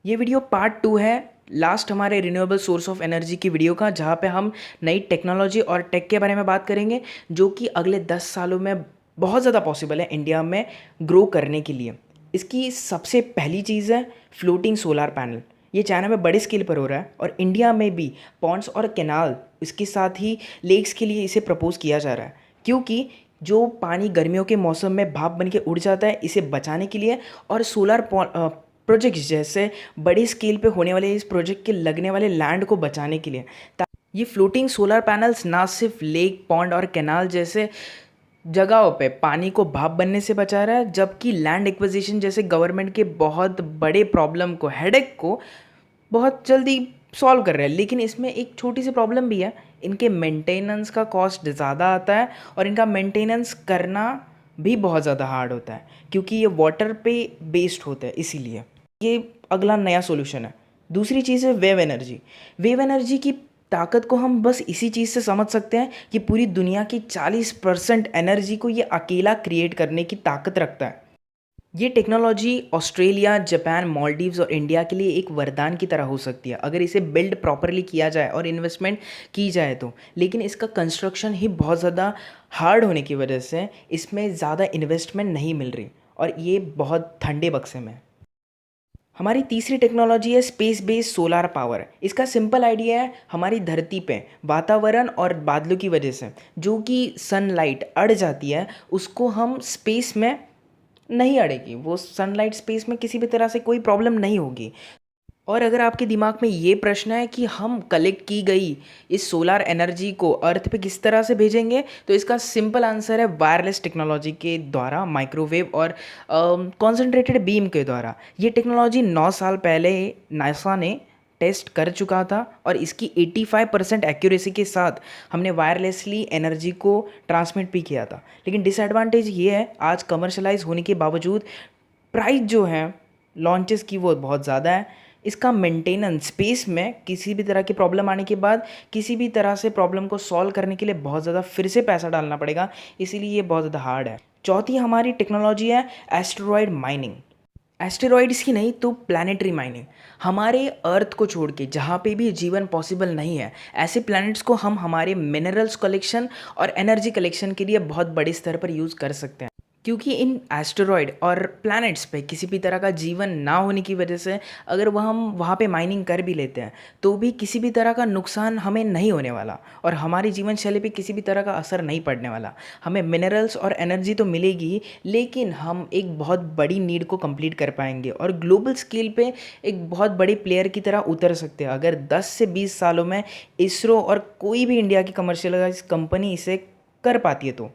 ये video part 2 है last हमारे रिन्यूएबल सोर्स ऑफ एनर्जी की वीडियो का, जहाँ पे हम नई टेक्नोलॉजी और टेक के बारे में बात करेंगे जो कि अगले 10 सालों में बहुत ज़्यादा पॉसिबल है इंडिया में ग्रो करने के लिए। इसकी सबसे पहली चीज़ है फ्लोटिंग सोलर पैनल। ये चाइना में बड़े स्केल पर हो रहा है और इंडिया में भी पॉन्ड्स और कैनाल, इसके साथ ही लेक्स के लिए इसे प्रपोज किया जा रहा है, क्योंकि जो पानी गर्मियों के मौसम में भाप बन के उड़ जाता है, इसे बचाने के लिए और सोलर प्रोजेक्ट्स जैसे बड़े स्केल पे होने वाले इस प्रोजेक्ट के लगने वाले लैंड को बचाने के लिए। ये फ्लोटिंग सोलर पैनल्स ना सिर्फ लेक, पॉन्ड और कैनाल जैसे जगहों पे पानी को भाप बनने से बचा रहा है, जबकि लैंड एक्विजिशन जैसे गवर्नमेंट के बहुत बड़े प्रॉब्लम को, हेडेक को बहुत जल्दी सॉल्व कर रहे हैं। लेकिन इसमें एक छोटी सी प्रॉब्लम भी है, इनके मेंटेनेंस का कॉस्ट ज़्यादा आता है और इनका मेंटेनेंस करना भी बहुत ज़्यादा हार्ड होता है, क्योंकि ये वाटर पे बेस्ड होता है। इसीलिए ये अगला नया सॉल्यूशन है। दूसरी चीज़ है वेव एनर्जी। वेव एनर्जी की ताकत को हम बस इसी चीज़ से समझ सकते हैं कि पूरी दुनिया की 40% एनर्जी को ये अकेला क्रिएट करने की ताकत रखता है। ये टेक्नोलॉजी ऑस्ट्रेलिया, जापान, मालदीव्स और इंडिया के लिए एक वरदान की तरह हो सकती है अगर इसे बिल्ड प्रॉपरली किया जाए और इन्वेस्टमेंट की जाए तो। लेकिन इसका कंस्ट्रक्शन ही बहुत ज़्यादा हार्ड होने की वजह से इसमें ज़्यादा इन्वेस्टमेंट नहीं मिल रही और ये बहुत ठंडे बक्से में है। हमारी तीसरी टेक्नोलॉजी है स्पेस बेस्ड सोलार पावर। इसका सिंपल आइडिया है, हमारी धरती पे वातावरण और बादलों की वजह से जो कि सनलाइट अड़ जाती है, उसको हम स्पेस में नहीं अड़ेगी, वो सनलाइट स्पेस में किसी भी तरह से कोई प्रॉब्लम नहीं होगी। और अगर आपके दिमाग में ये प्रश्न है कि हम कलेक्ट की गई इस सोलार एनर्जी को अर्थ पे किस तरह से भेजेंगे, तो इसका सिंपल आंसर है वायरलेस टेक्नोलॉजी के द्वारा, माइक्रोवेव और कॉन्सेंट्रेटेड बीम के द्वारा। ये टेक्नोलॉजी 9 साल पहले नासा ने टेस्ट कर चुका था और इसकी 85% एक्यूरेसी के साथ हमने वायरलेसली एनर्जी को ट्रांसमिट भी किया था। लेकिन डिसएडवांटेज ये है, आज कमर्शलाइज होने के बावजूद प्राइस जो है लॉन्चेस की वो बहुत ज़्यादा है। इसका मेंटेनेंस स्पेस में किसी भी तरह की प्रॉब्लम आने के बाद किसी भी तरह से प्रॉब्लम को सॉल्व करने के लिए बहुत ज़्यादा फिर से पैसा डालना पड़ेगा, इसीलिए ये बहुत ज़्यादा हार्ड है। चौथी हमारी टेक्नोलॉजी है एस्टेरॉयड माइनिंग। एस्टेरॉइड्स की नहीं तो प्लानिटरी माइनिंग। हमारे अर्थ को छोड़ के जहाँ पे भी जीवन पॉसिबल नहीं है, ऐसे प्लैनेट्स को हम हमारे मिनरल्स कलेक्शन और एनर्जी कलेक्शन के लिए बहुत बड़े स्तर पर यूज़ कर सकते हैं, क्योंकि इन एस्टेरॉयड और प्लैनेट्स पे किसी भी तरह का जीवन ना होने की वजह से अगर हम वहाँ पे माइनिंग कर भी लेते हैं तो भी किसी भी तरह का नुकसान हमें नहीं होने वाला और हमारी जीवन शैली पे किसी भी तरह का असर नहीं पड़ने वाला। हमें मिनरल्स और एनर्जी तो मिलेगी ही, लेकिन हम एक बहुत बड़ी नीड को कंप्लीट कर पाएंगे और ग्लोबल स्केल पे एक बहुत बड़े प्लेयर की तरह उतर सकते हैं अगर 10 से 20 सालों में इसरो और कोई भी इंडिया की कमर्शियलाइज कंपनी इसे कर पाती है तो।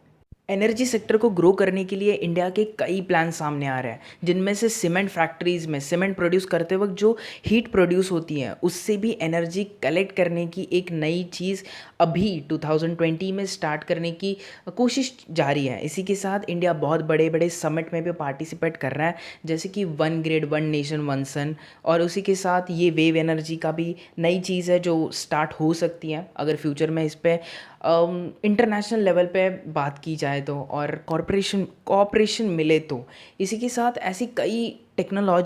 एनर्जी सेक्टर को ग्रो करने के लिए इंडिया के कई प्लान सामने आ रहे हैं, जिनमें से सीमेंट फैक्ट्रीज़ में सीमेंट प्रोड्यूस करते वक्त जो हीट प्रोड्यूस होती है उससे भी एनर्जी कलेक्ट करने की एक नई चीज़ अभी 2020 में स्टार्ट करने की कोशिश जारी है। इसी के साथ इंडिया बहुत बड़े बड़े समिट में भी पार्टिसिपेट कर रहा है, जैसे कि one grid one nation one sun. और उसी के साथ ये वेव एनर्जी का भी नई चीज़ है जो स्टार्ट हो सकती है अगर फ्यूचर में इस पर इंटरनेशनल लेवल पे बात की जाए तो और कॉरपोरेशन कोऑपरेशन मिले तो। इसी के साथ ऐसी कई टेक्नोलॉजी